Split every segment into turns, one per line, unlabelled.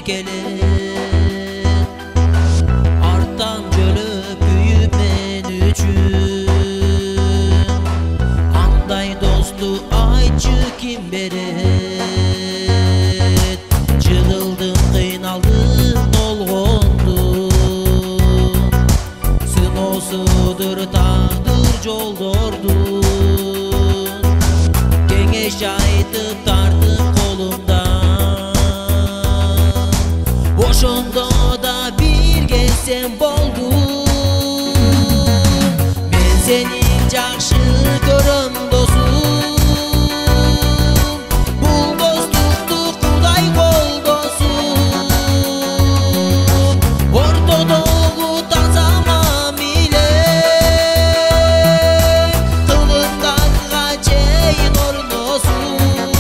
kelet. Arttan jölöp büyüp men üçün, андай dostu aytчы kim beret. Жыгылдым кыйналдым олгондум, сыноосудур тагдыр жолдордун. Кеңеш айтып тартып колумдан, ошондо да бирге сен болдуң. Мен сени жакшы көрөм досум, бул достукту Кудай колдосун. Ортодогу таза мамиле кылымдарга чейин орносун.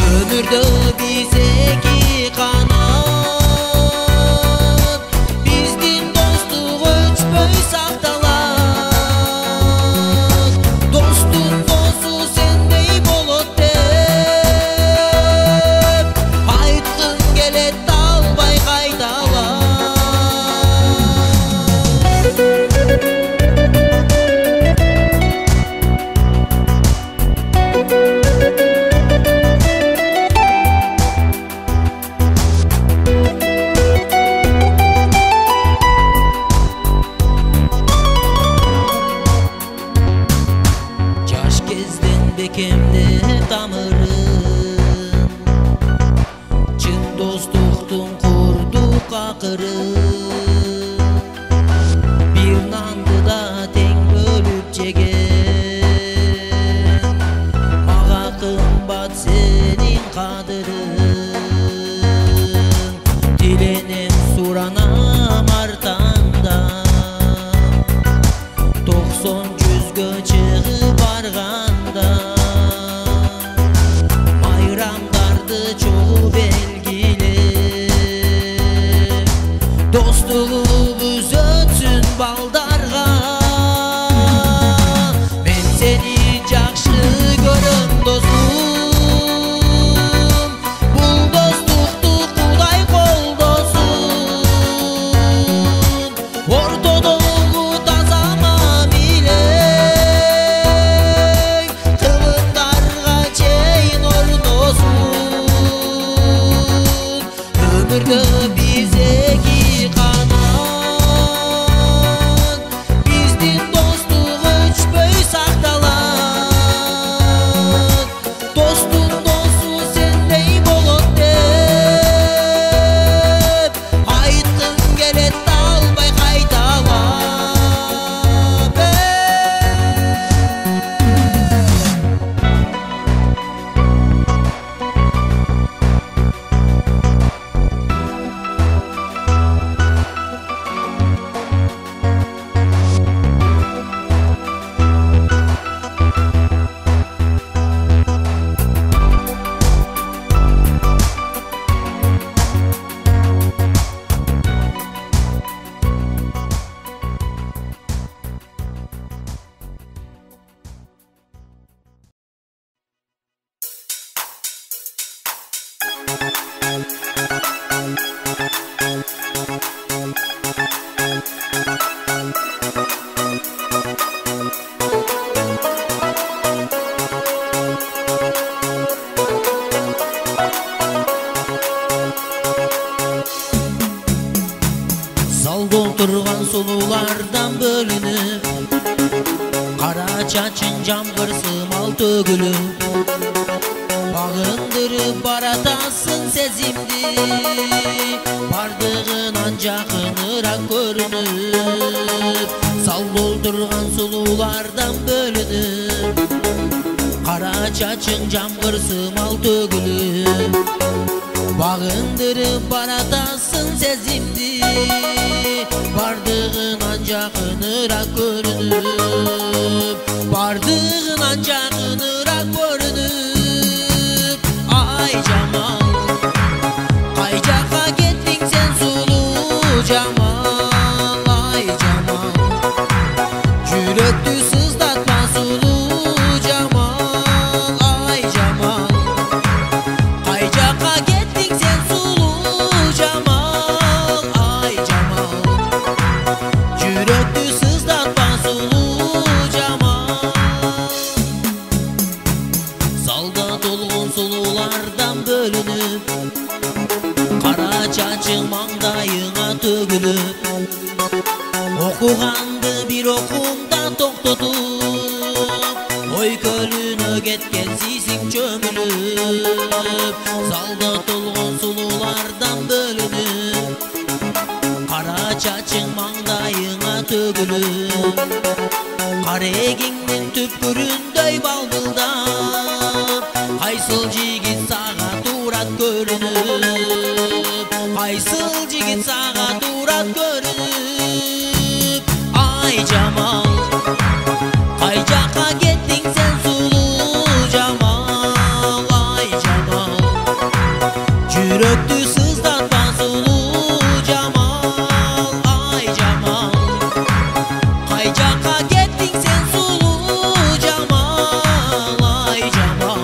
Өмүрдө биз эки канат, биздин достук өчпөй сакталат. Достун досу сендей болот деп айткым келет, албай кайталат. Жаш кезден бекемде тамырын, чын достуктун курдук акырын. Бир нанды да тең бөлүп жеген, мага кымбат сенин кадырың. Диленем суранам артаңдан, 90-100гө чыгып барганда. Майрамдарды чогуу белгилеп, достугубуз өтсүн балдарга. Мен сени жакшы көрөм досум, бул достукту Кудай колдосун. Ортодогу таза мамиле кылымдарга чейин орносун. Өмүрдө биз эки канат, биздин достук өчпөй сакталат. Достун досу сендей болот деп айткым келет, албай кайталап. Залда отурган сулуулардан бөлүнүп, кара чачың жамгыр сымал төгүлүп, багындырып баратасың сезимди, бардыгынан жакыныраак көрүнүп. Залда отурган сулуулардан бөлүнүп, кара чачың жамгыр сымал төгүлүп, багындырып баратасың сезимди, бардыгынан жакыныраак көрүнүп. Бардыгынан жакыныраак көрүнүп. Ай жамал, кай жакка кеттиң сен сулуу жамал. Ай жамал, жүрөктү сыздатма сулуу жамал. Ай жамал, кай жакка кеттиң сен Залда толгон сулуулардан бөлүнүп, кара чачың маңдайыңа төгүлүп, окуганды бир окуумда токтотуп, ой көлүнө кеткен сисиң чөмүлүп. Залда толгон сулуулардан бөлүнүп, кара чачың маңдайыңа төгүлүп, карегиңдин түпкүрүндөй балбылдап, кайсыл жигит сага турат көрүнүп, кайсыл жигит сага турат көрүнүп. Ай Жамал, кай жакка кеттиң сен сулуу Жамал, ай Жамал, жүрөктү сыздатпа сулуу Жамал, ай Жамал, кай жакка кеттиң сен сулуу Жамал, ай Жамал,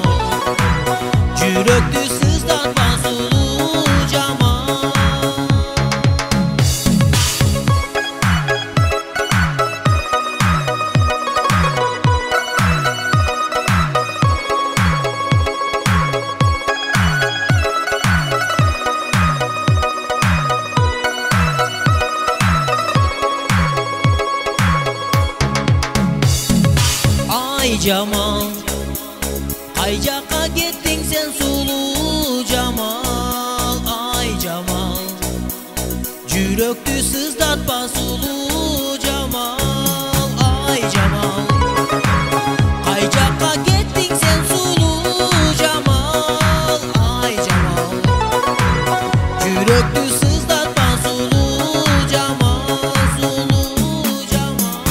жүрөктү сыздатпа сулуу Жамал. Ай Жамал, кай жакка кеттиң сен сулуу Жамал, ай Жамал, жүрөктү сыздатпа сулуу Жамал, ай Жамал, кай жакка кеттиң сен сулуу Жамал, ай Жамал, жүрөктү сыздатпа сулуу Жамал, сулуу Жамал.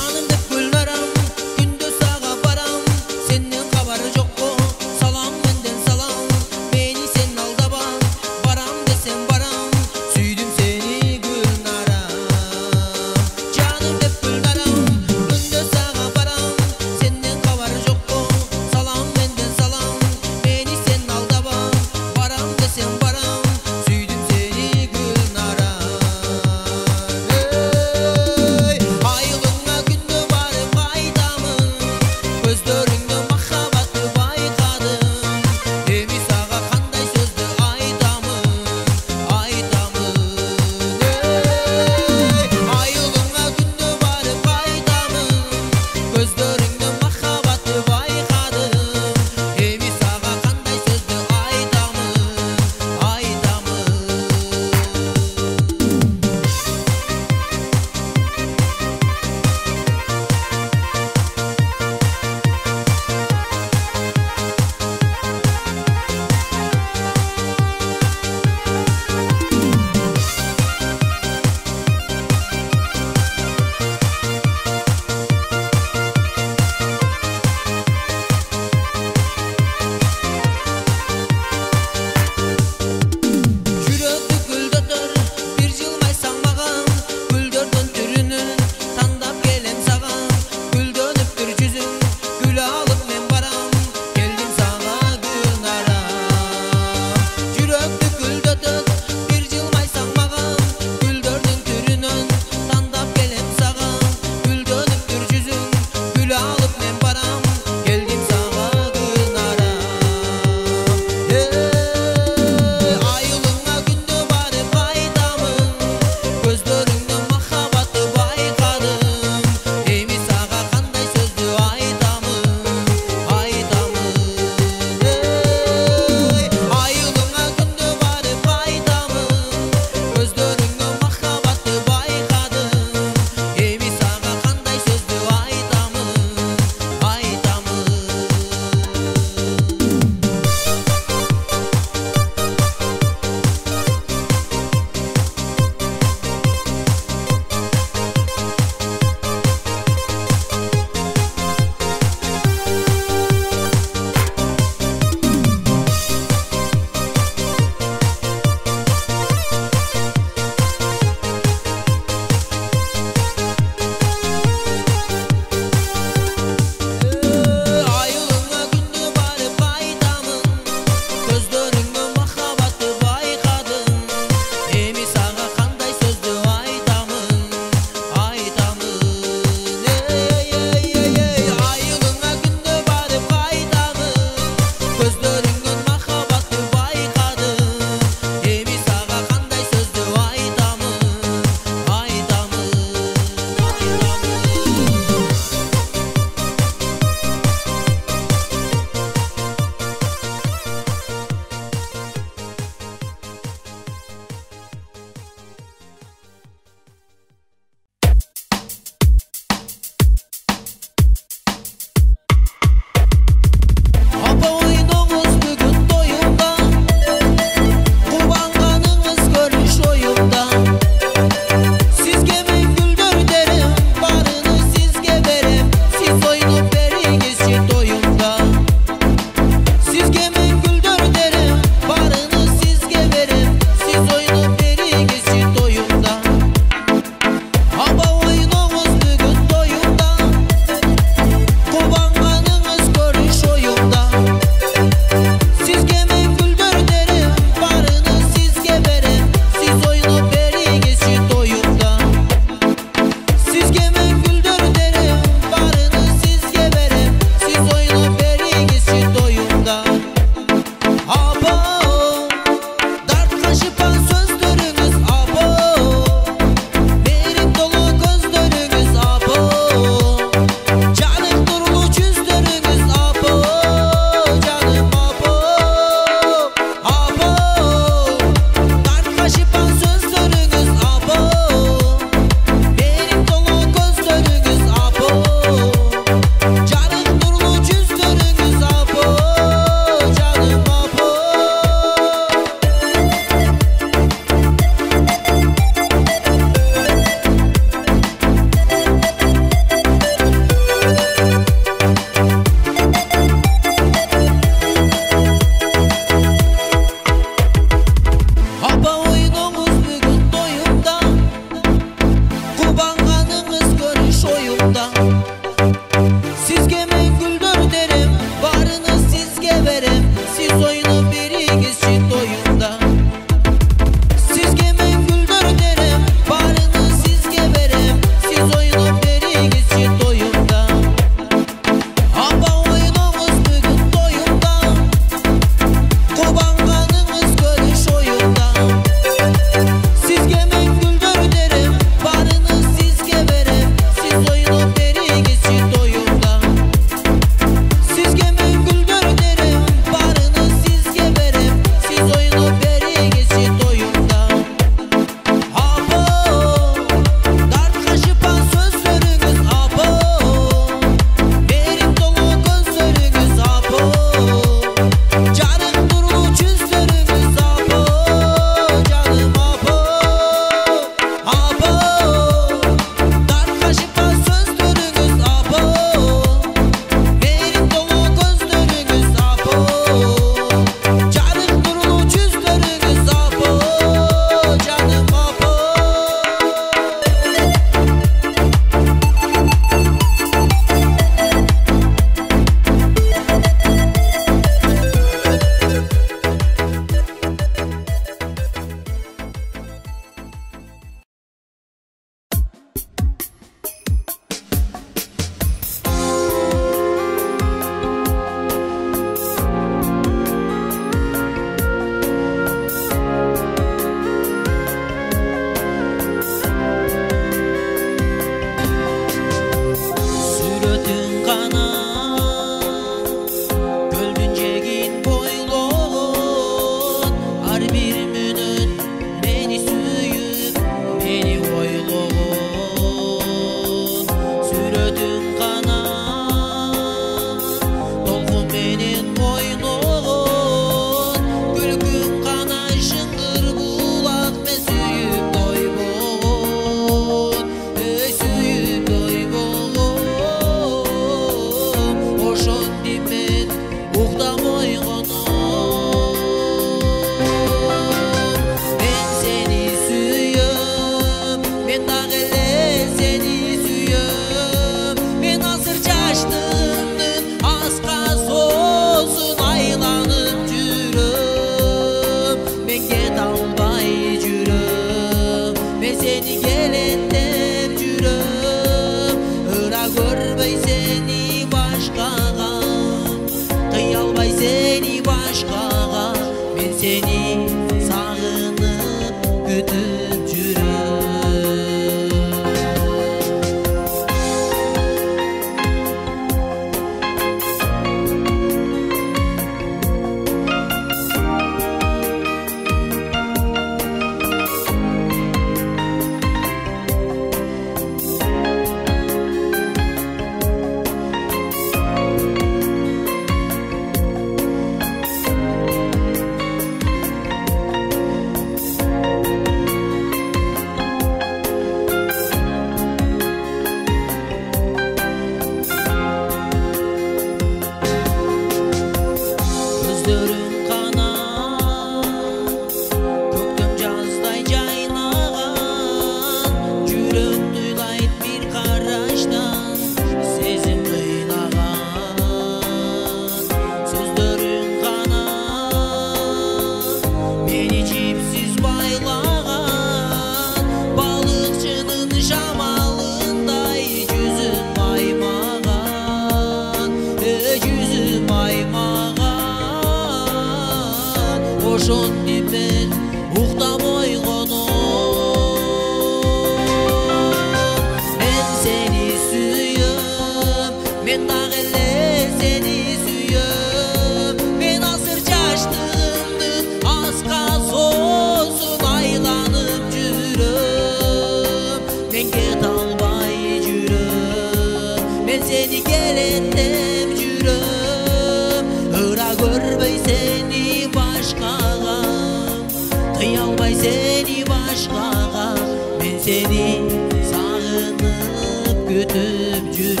ötüp жүрür.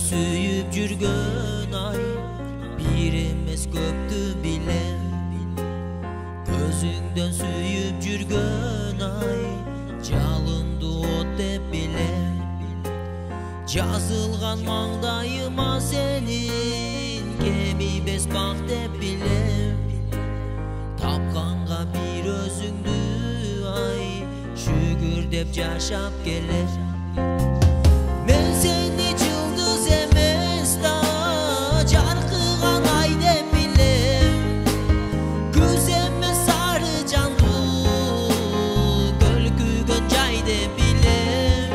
Suyup жүргөн ай бир эмес көптү билем. Көзүңдөн сүйүп жүргөн ай жалынды от деп билем. Жазылган маңдайыма сенин кемибес бак деп билем. Тапканга бир өзүңдү ай шүгүр деп жашап келем. Мен сени жылдыз эмес да жаркыган ай деп билем. Күз эмес сары жанды көлкүгөн жай деп билем.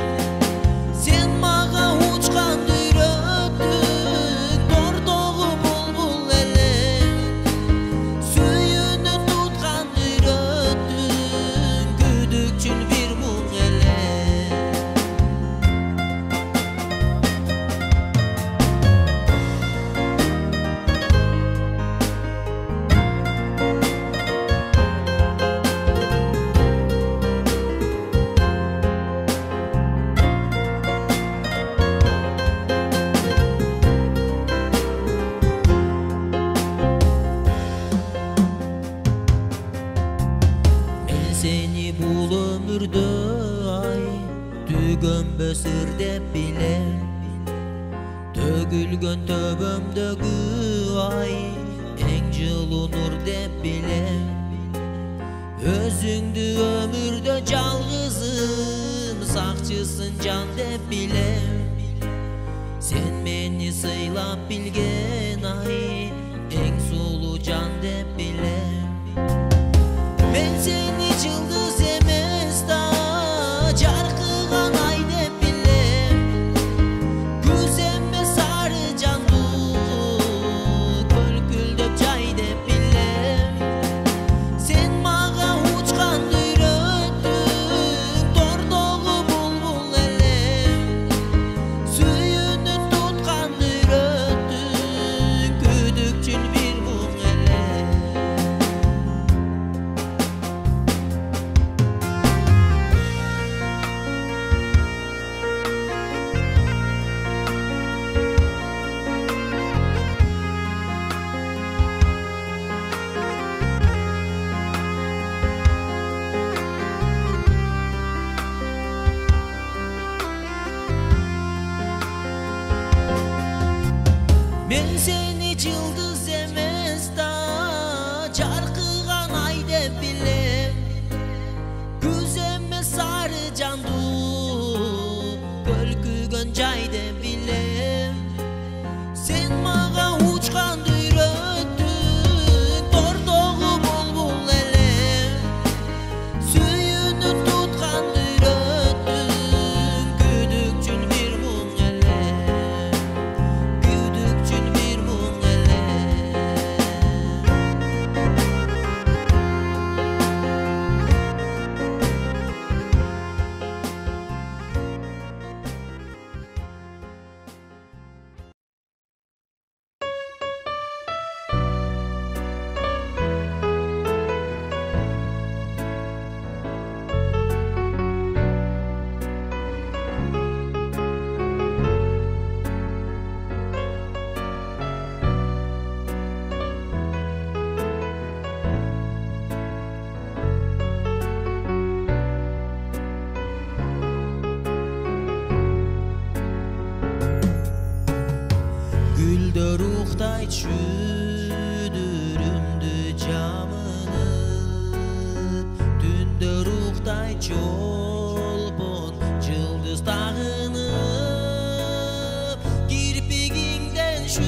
Сен мага учканды үйрөттүң тордогу булбул эле. Сүйүүнү тутканды үйрөттүң күдүкчүл бир муң эле. Seni bul ömürde ay tügönbös ır dep bilem. Tөгүлгөн төбөмдөгү ay эң жылуу нур деп билем. Өзүңдү өмүрдө жалгызым сакчысын жан деп билем. Сен мени сыйлап билген ай эң сулуу жан деп билем. Мен сени жылдыз эмес да жаркыган ай деп билем. Күз эмес сары жанды көлкүлдөп жай деп билем. Сен мага учканды үйрөттүң тордогу булбул эле. Сүйүүнү тутканды үйрөттүң күдүкчүл бир муң эле. Men seni жылдыз эмес да жаркыган ай деп билем. Күз эмес сары жанды көлкүгөн жай деп билем. Сен мага учканды үйрөттүң тордогу булбул эле. Сүйүүнү тутканды үйрөттүң күдүкчүл бир муң эле. Күдүкчүл бир муң эле. Çüdürümdü camını, tünde ruhday çolpon yıldız dağını, kirpiğinden şu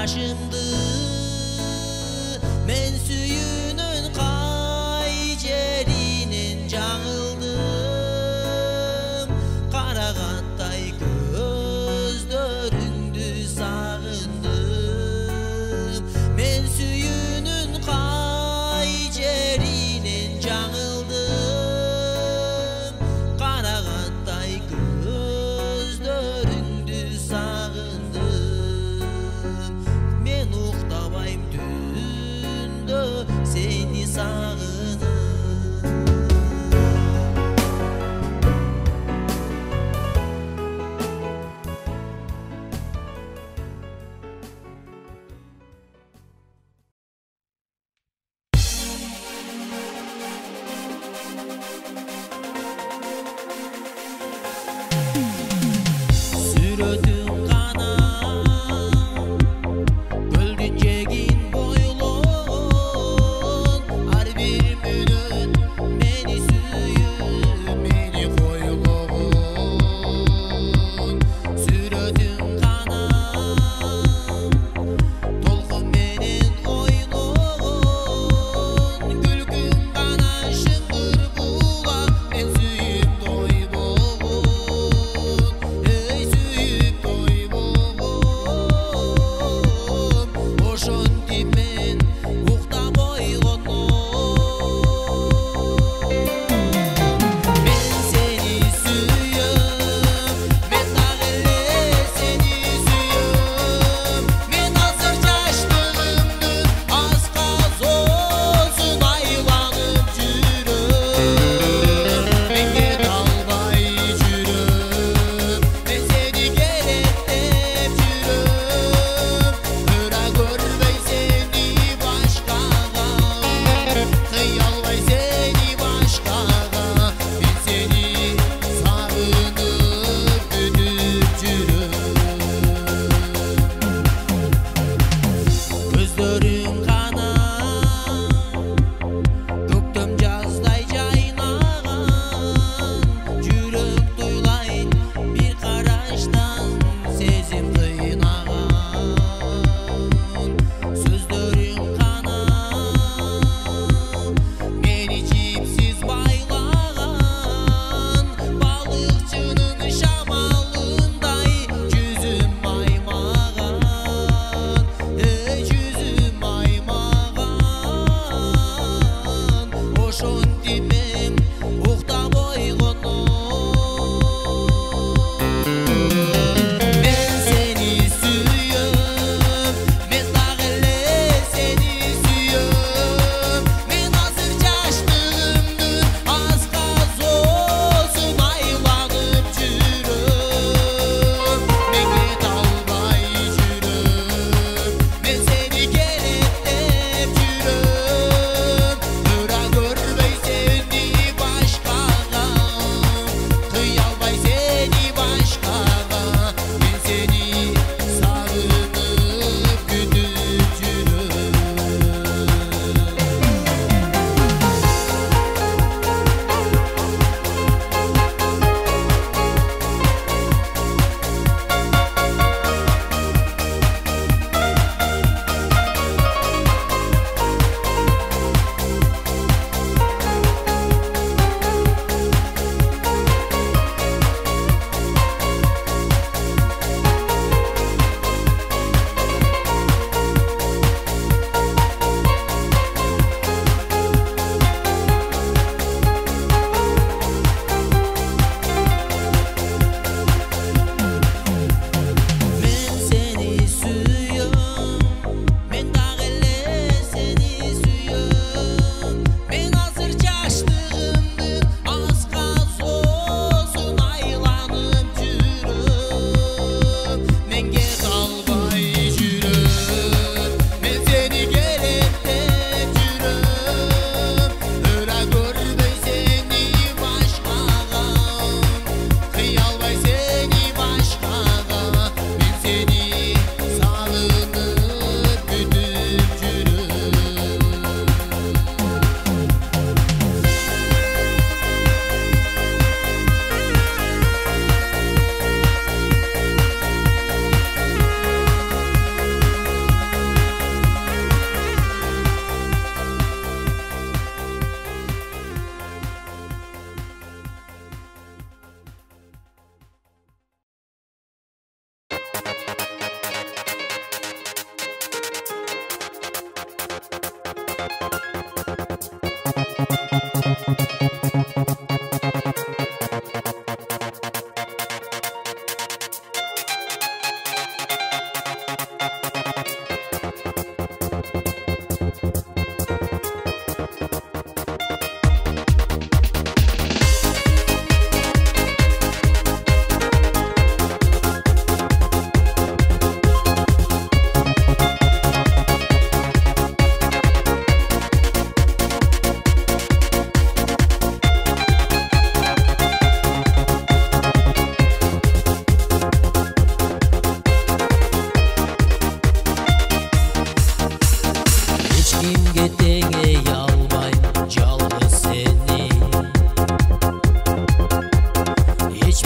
başımdı. Men süyünün kay jerinin жаңылdım. Karagantay gözlörüңdü sağındım. Men süyünün kay jerinin жаңылdım. Karagantay gözlörüңdü sağındım. Men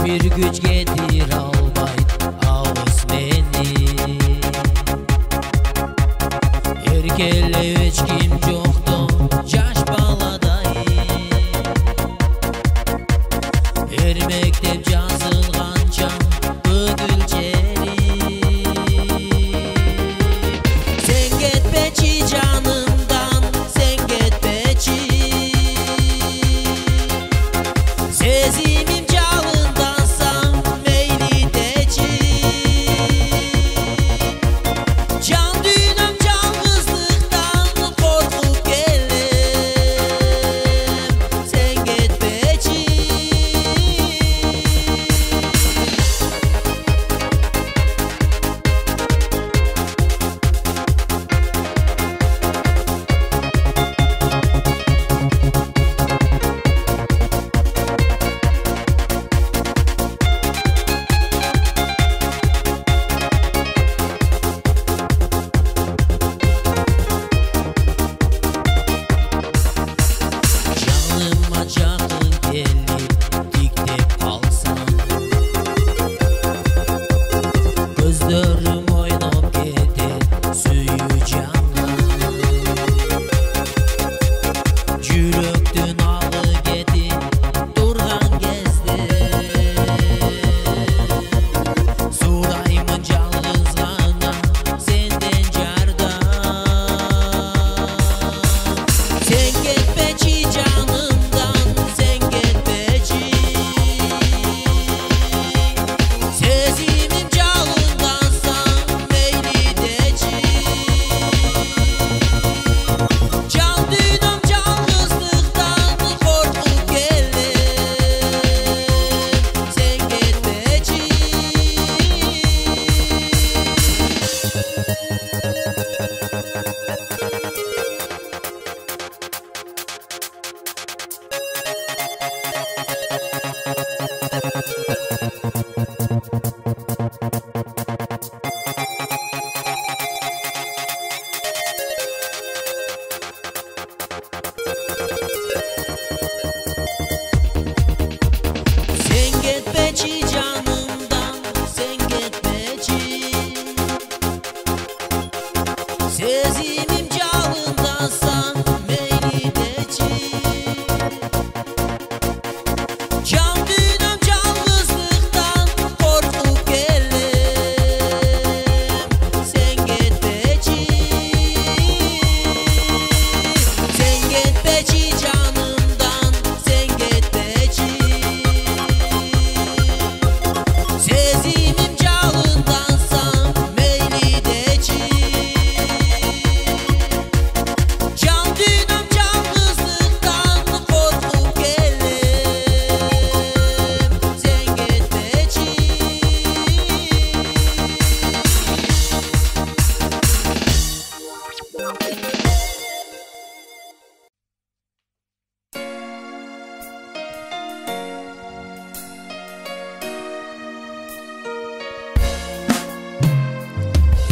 bir güç getir albayt ağız meni. Erkele hiç kim yoktu yaş baladay. Her mektep yazılganca ödülceri. Sen gitmeci canımdan, sen gitmeci. Sezimim calındansan meyli deci. Can düğünüm yalnızlıktan korkup geldim. Sen gitmeci. Canıma yakın gelip diktip alsam, gözlerim oynap getir suyu candan. Yürekten alı getir durgan gezdi. Surayımın yalnızlığına senden cardan. Sen gitmeci canımdan, sen gitmeci. Sezimim calındansan meyli deci. Can düğünüm yalnızlıktan korkup geldim. Sen gitmeci. Sen gitmeci canımdan, sen gitmeci. Sezimim calındansan meyli deci. Can düğünüm yalnızlıktan korkup geldim. Sen gitmeci. Sen gitmeci canımdan, sen gitmeci. Sezimim calındansan meyli deci. Can düğünüm yalnızlıktan korkup geldim. Sen gitmeci.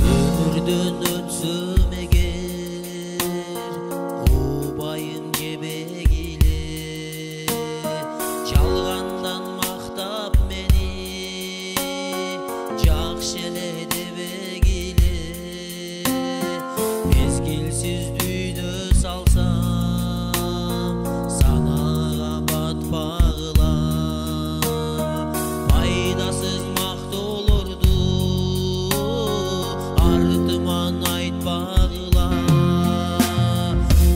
Ömürden ötsüm eger, obayım gebegili. Çalgandan maktap meni, jakşelede begili. Mezgilsiz düğünü salsam, sana kapat bağlam. Faydasız maht olurdu, artıman ait bağla.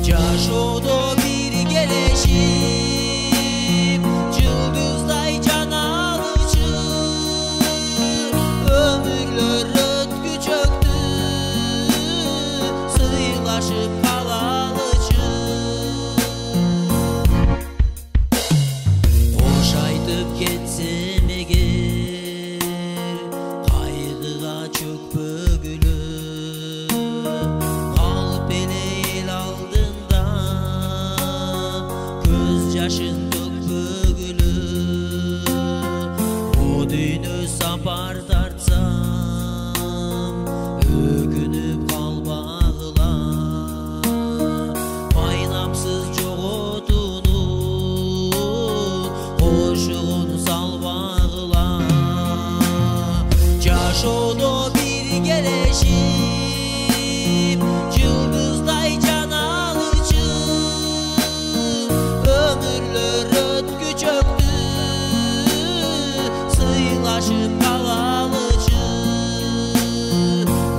Caşodo bir geleşim, yıldızday can alıcı. Ömürler ötkü çöktü, sıylaşıp kalalıcı. Hoş aytıp getsem eger, kaygıga çök bögülüp. Kalp ele el aldığında, göz yaşın dök bögülüp. O düğünü sapar tartsam, ögünüp kal bağla. Maynapsız çok otunun, koşuğun sal bağla. birleşip yıldızday can alıcı. Ömürler ötkü çöktü, sıylaşıp kalalıcı.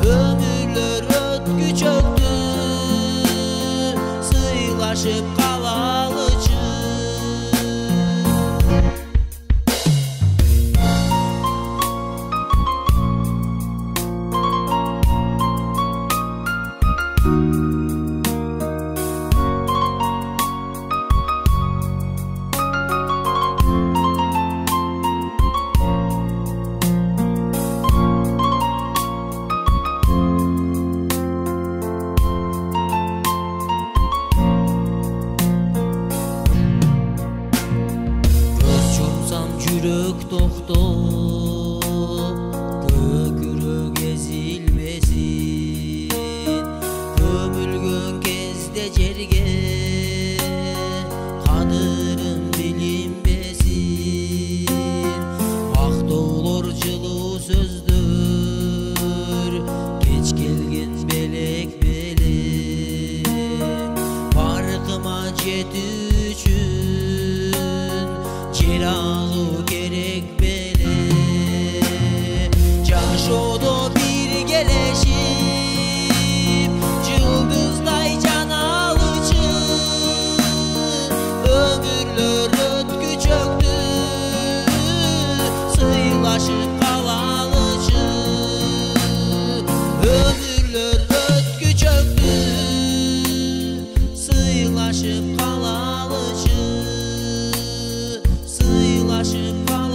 Ömürler ötkü çöktü, sıylaşıp kalalıcı. Yürek doktor, gökürek ezilmesin. Gömülgün kezde cerge, kadırın bilinmesin. Vaxt olur cılı sözdür, geç gelgin belek belek. Barkıma jet üçün ceralı gerek bele. Caşodo bir geleşip yıldızday can alıcı. Ömürler ötkü çöktü, sıylaşıp kalalıcı. Ömürler ötkü çöktü, sıylaşıp kalalıcı. Sıylaşıp kalalıcı.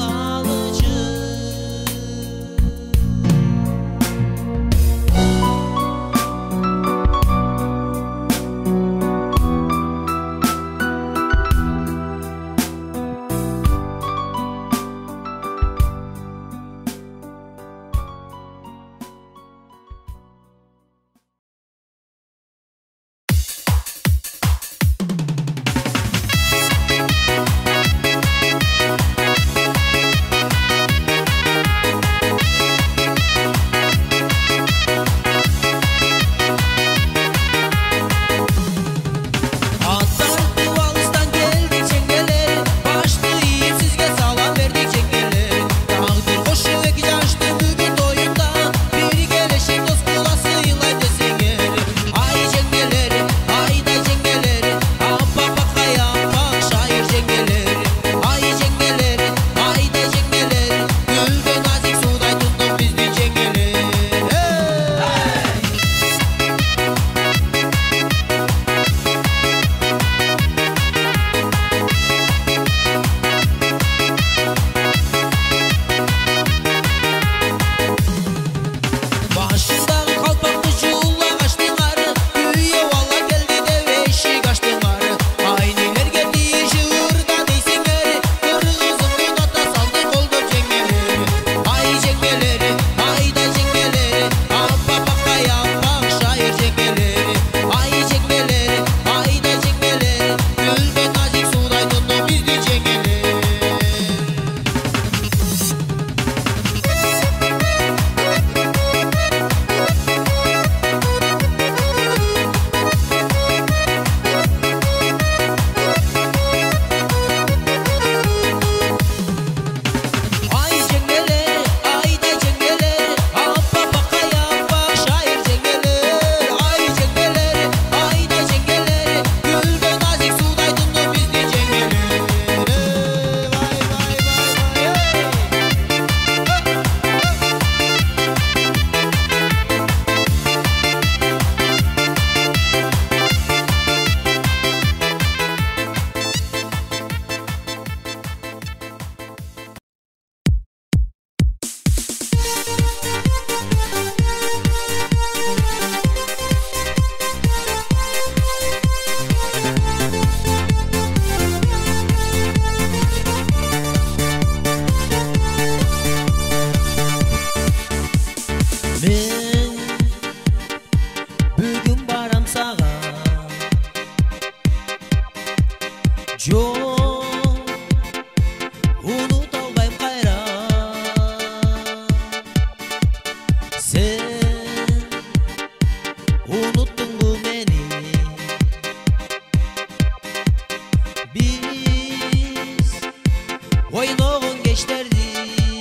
geçlerdi,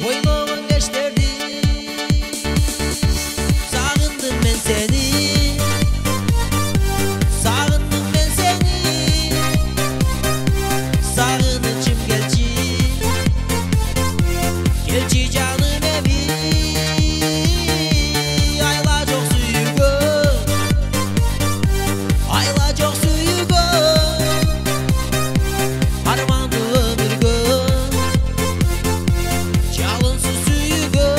oynayan geçlerdi. Sağındım ben seni, sağındım ben seni. Sağınıcım gelçi, gelçi canım evi. Ayla çok suyugo, ayla çok suyugo. Armandı ömürgö, çalınsız suyugo.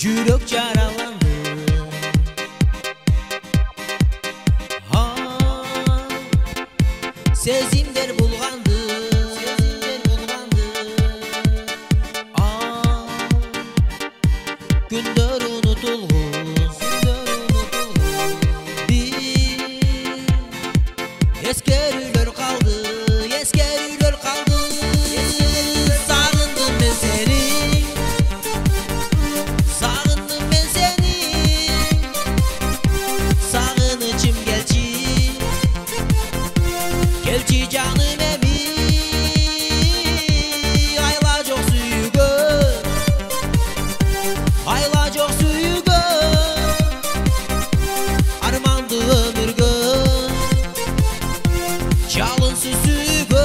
Yürek yaralandı, ha, sezimler bulgandı, günler unutulğuz, bir eskerüler kaldı, eskerüler kaldı. Sağındım ben seni, sağındım ben seni. Sağınıcım gelçi, gelçi canım evi. Ayla çok suyugo, ayla çok suyugo. Armandı ömürgö, çalınsız suyugo.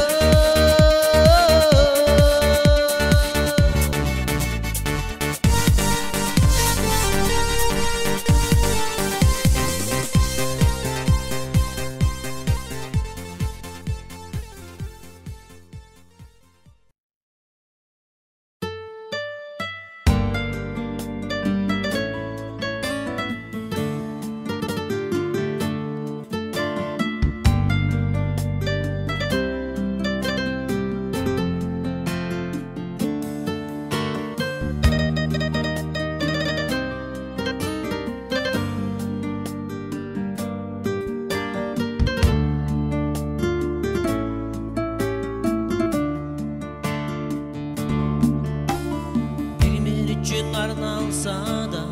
Bir için arnalsa da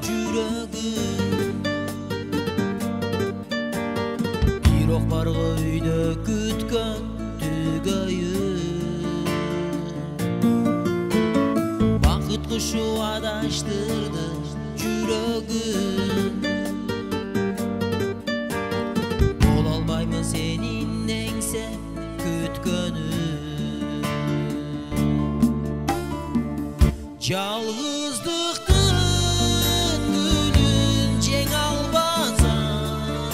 yüreğim, bir ok var öyle kütken tügayım. Vakit kuşu adaştırdı yüreğim. Olalmayma senin neyse kütkenim. Yalğızlıktın gülün ceng albasan,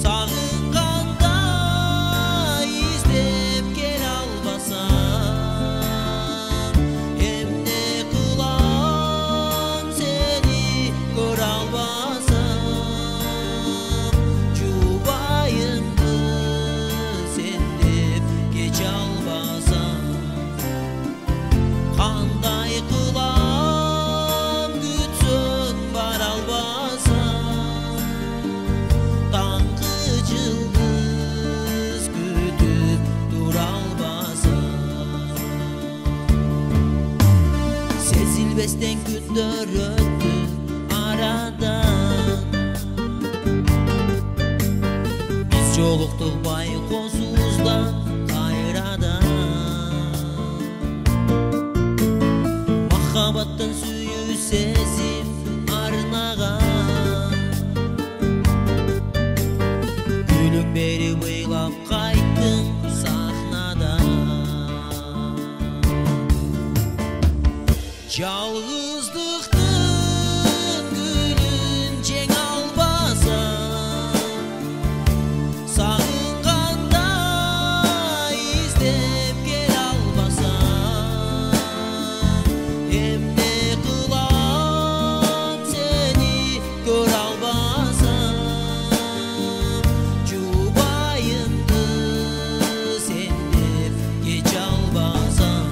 sağınğanda izlep gel albasan. Hem ne kılam seni gör albasan. Jubayındı sen dep geç albasan. Qanday kılam gütsün bar albasan. Tangı cıldız kütüp dur albasan. Sezilbesden günler öttü aradan. Biz joluktuk baykosuzdan kayradan. Mahabattan suyu sezim arnagan. Gülüm beri bıylap kayttım sahnadan. Yalğızlıktın gülün ceng albasan, sağınğanda izlep gel albasan. Hem ne kılam seni gör albasan. Jubayındı sen dep geç albasan.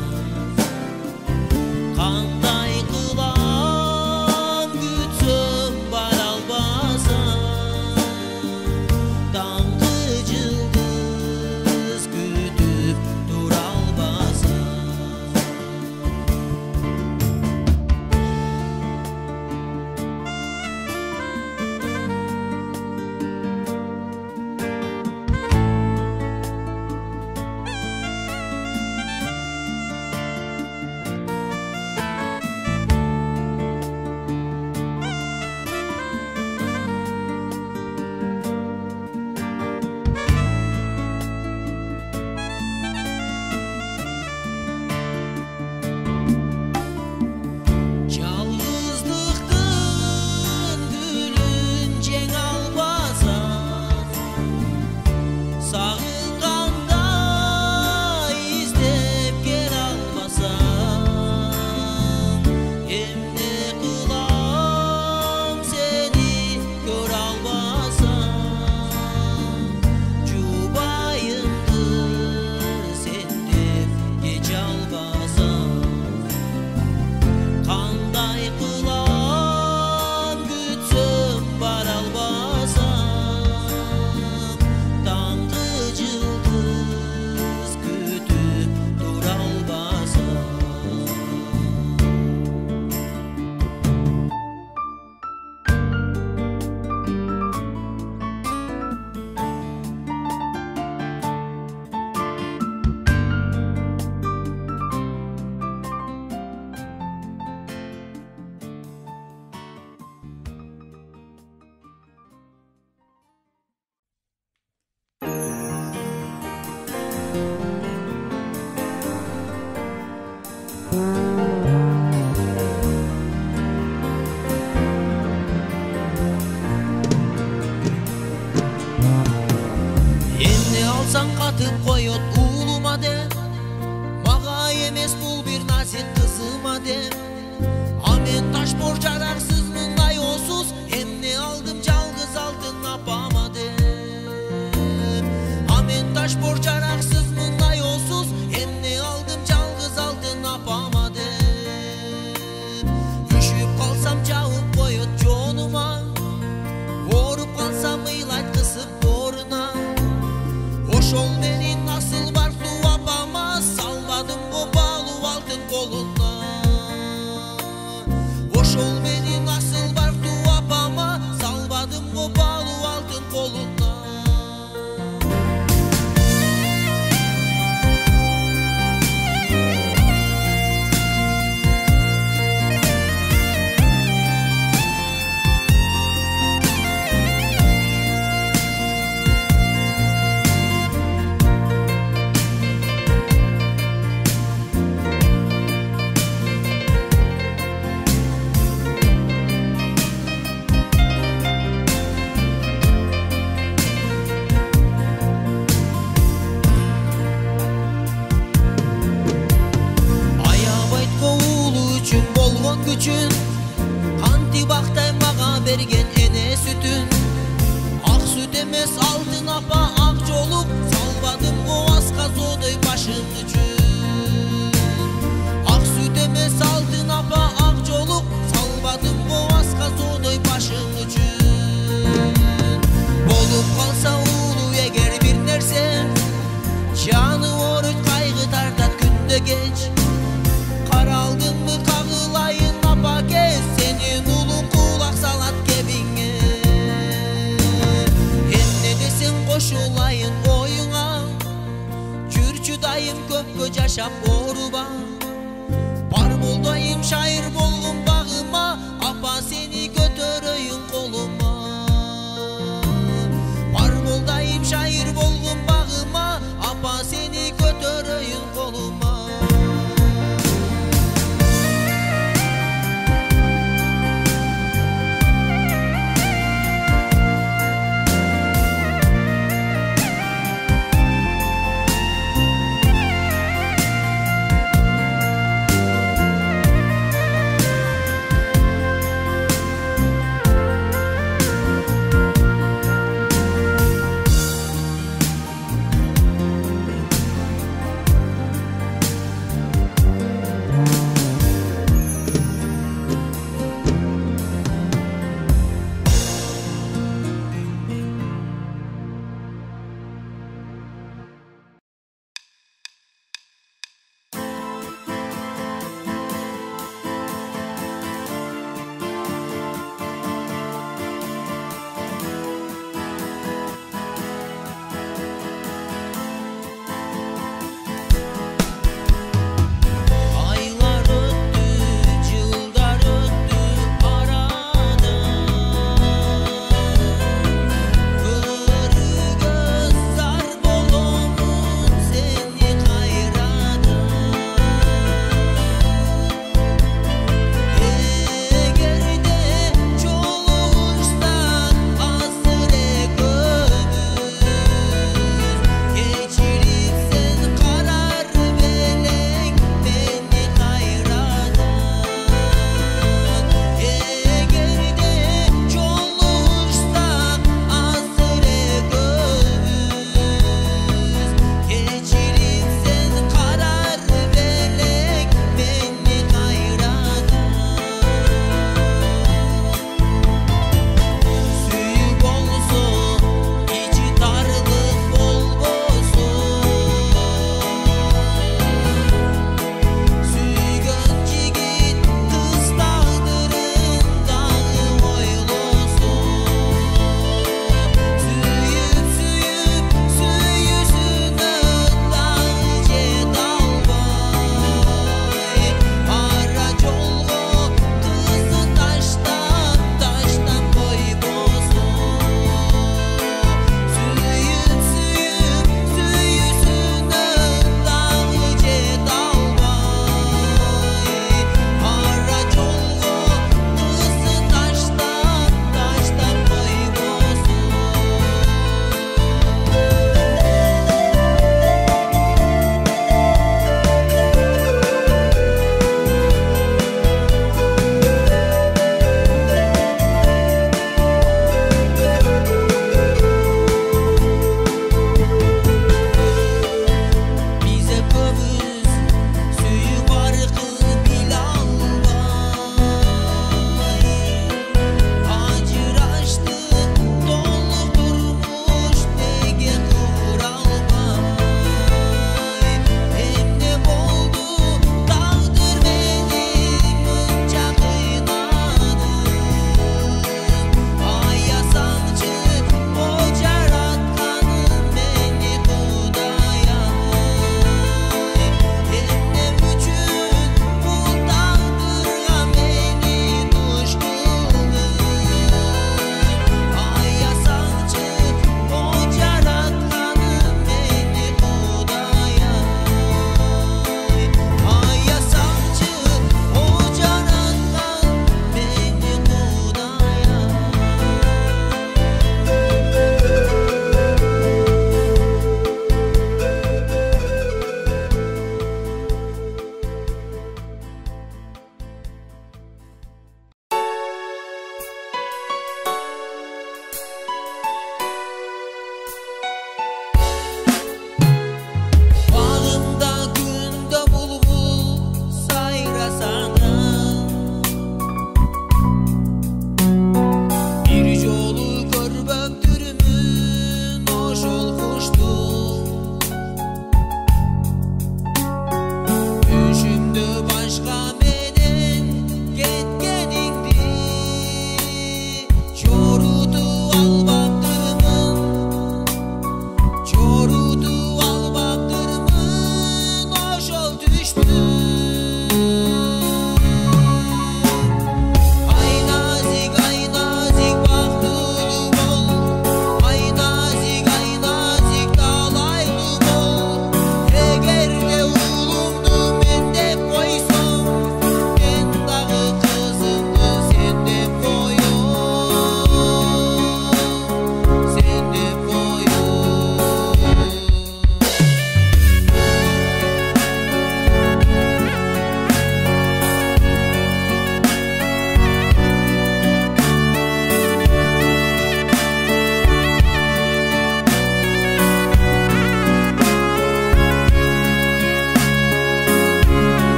Qanday Tangı yıldız kütüp duralbasa. Жалғыздықтың гүлін жең албаса, сағынғанда іздеп кел албасаң, эмне кылам сени көр албасаң, жубайымды сен деп кеч албасаң. Кандай кылам күтсөм бара албасам, таңғы жылдыз күтүп тура албасам. Эмне алсаң катып коет уулума деп, мага эмес бул бир назик кызыма деп. А мен ташбор жарарсыз мындай осуз, эмне алдым жалгыз алтын апама деп. А мен ташбор жарарсыз мындай осуз, эмне алдым жалгыз алтын апама деп. Үшүп калсам жабып коет жонума, ооруп калсам ыйлайт кысып боруна. Ошол менин асыл бартуу апама, салбадым го балуу алтын колуна. Ошол менин асыл бартуу апама, салбадым го балуу алтын колуна. Күчүн канти бактай мага берген эне сүтүн, ак сүт эмес алтын апа ак жолук, салбадым го асказодой башым үчүн. Ак сүт эмес алтын апа ак жолук, салбадым го асказодой башым үчүн. Болуп калса уулуу эгер бир нерсе, жаны ооруйт кайгы тартат күндө кеч. Каралдыңбы кагылайын апа кез, сенин улуң кулак салат кебиңе. Эмне десең кошулайын оюңа, жүрчү дайым көпкө жашап ооруба. Бар болдойм шайыр болгон багыма, апа сени көтөрөйүн колума. Бар болдойм шайыр болгон багыма, апа сени көтөрөйүн колума.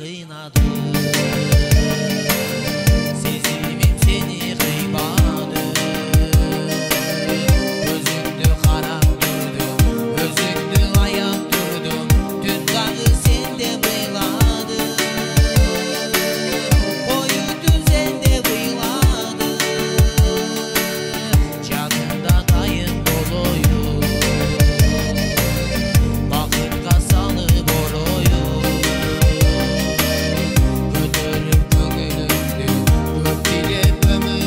kıynadı. Sezimim seni kıymadı. Özündü karan durdum, özündü ayak durdum. Dün dağı sende bıyladı. Boyu düzende bıyladı. Canımda dayın doluyu. Bakırga salı boruyu. Götürüp bugünümdü, götürüp ömür.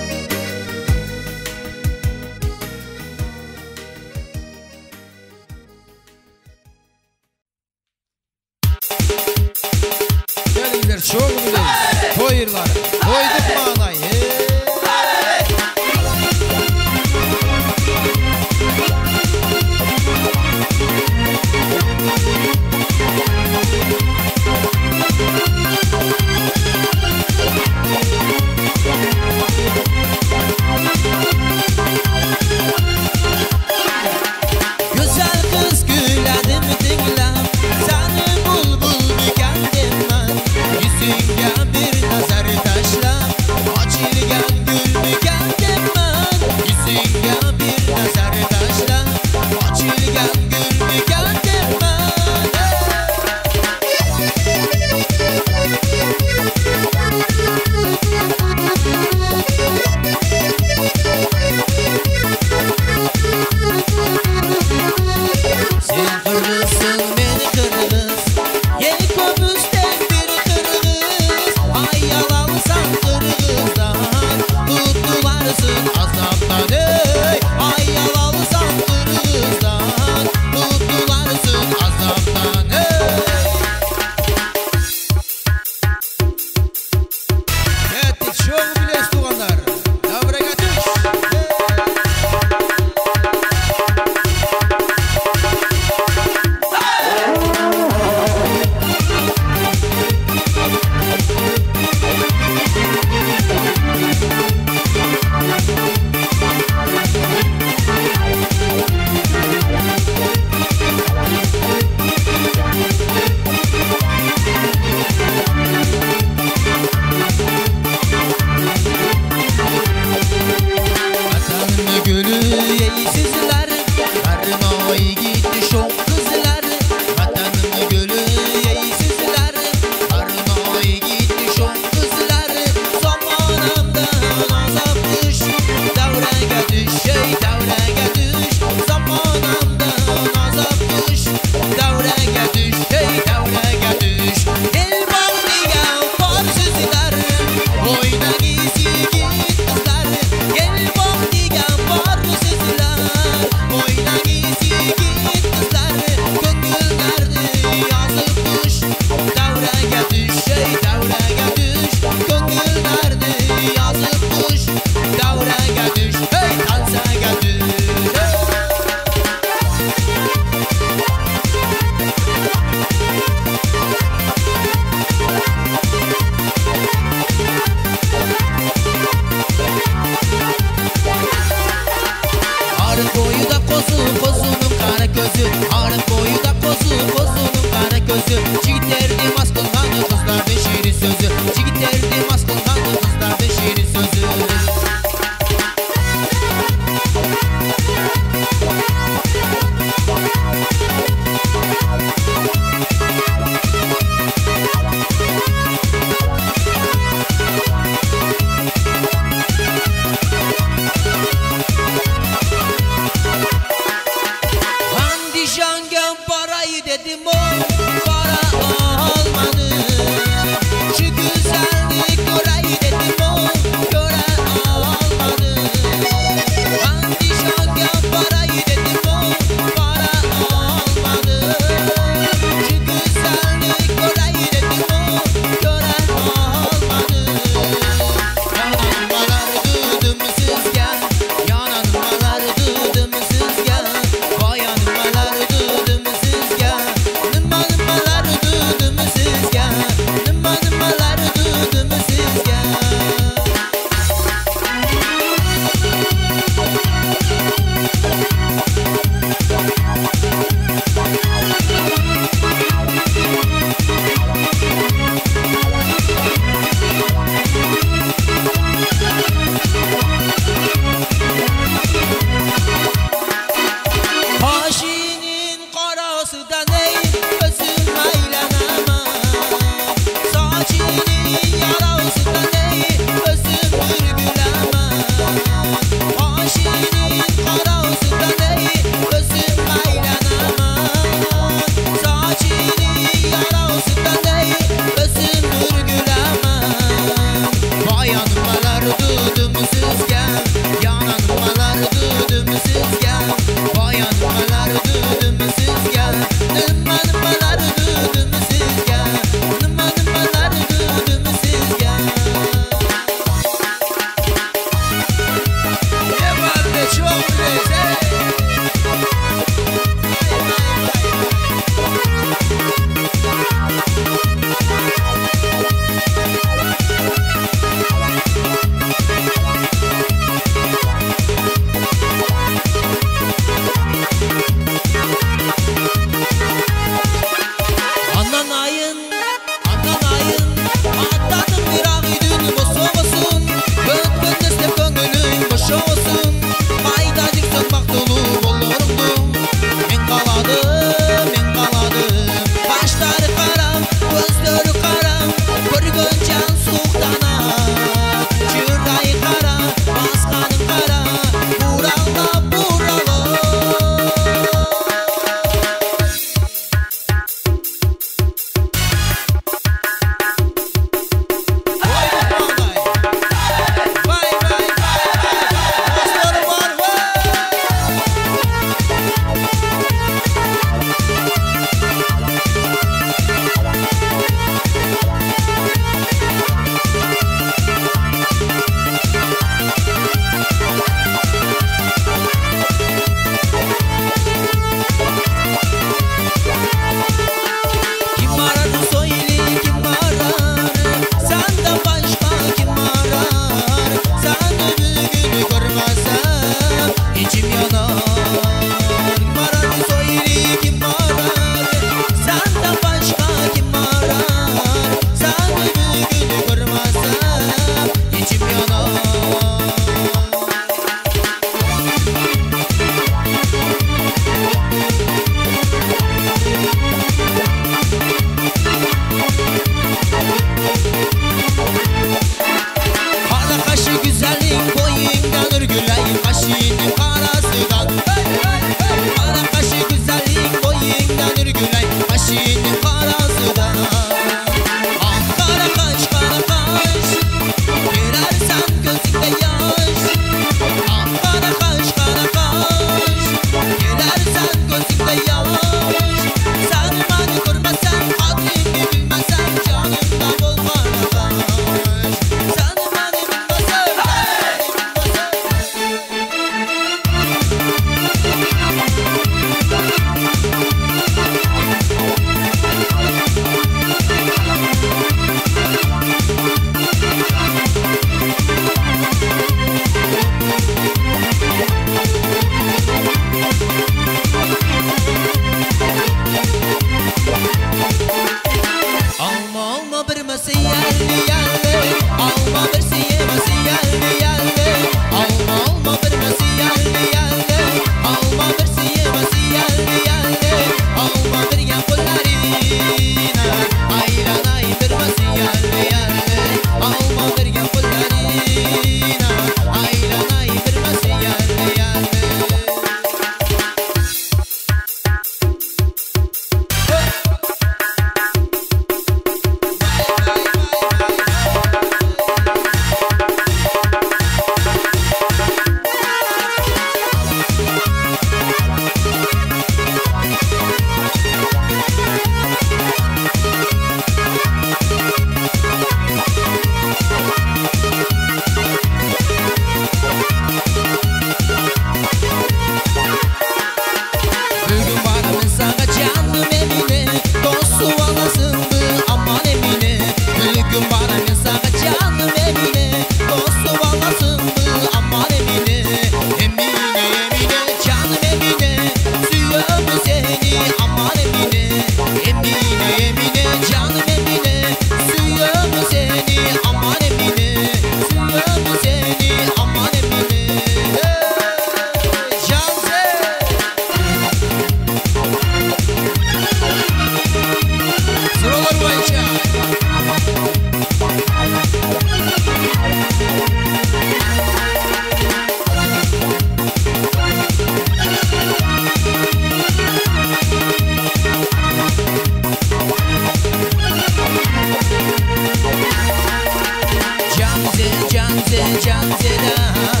Canze, canze da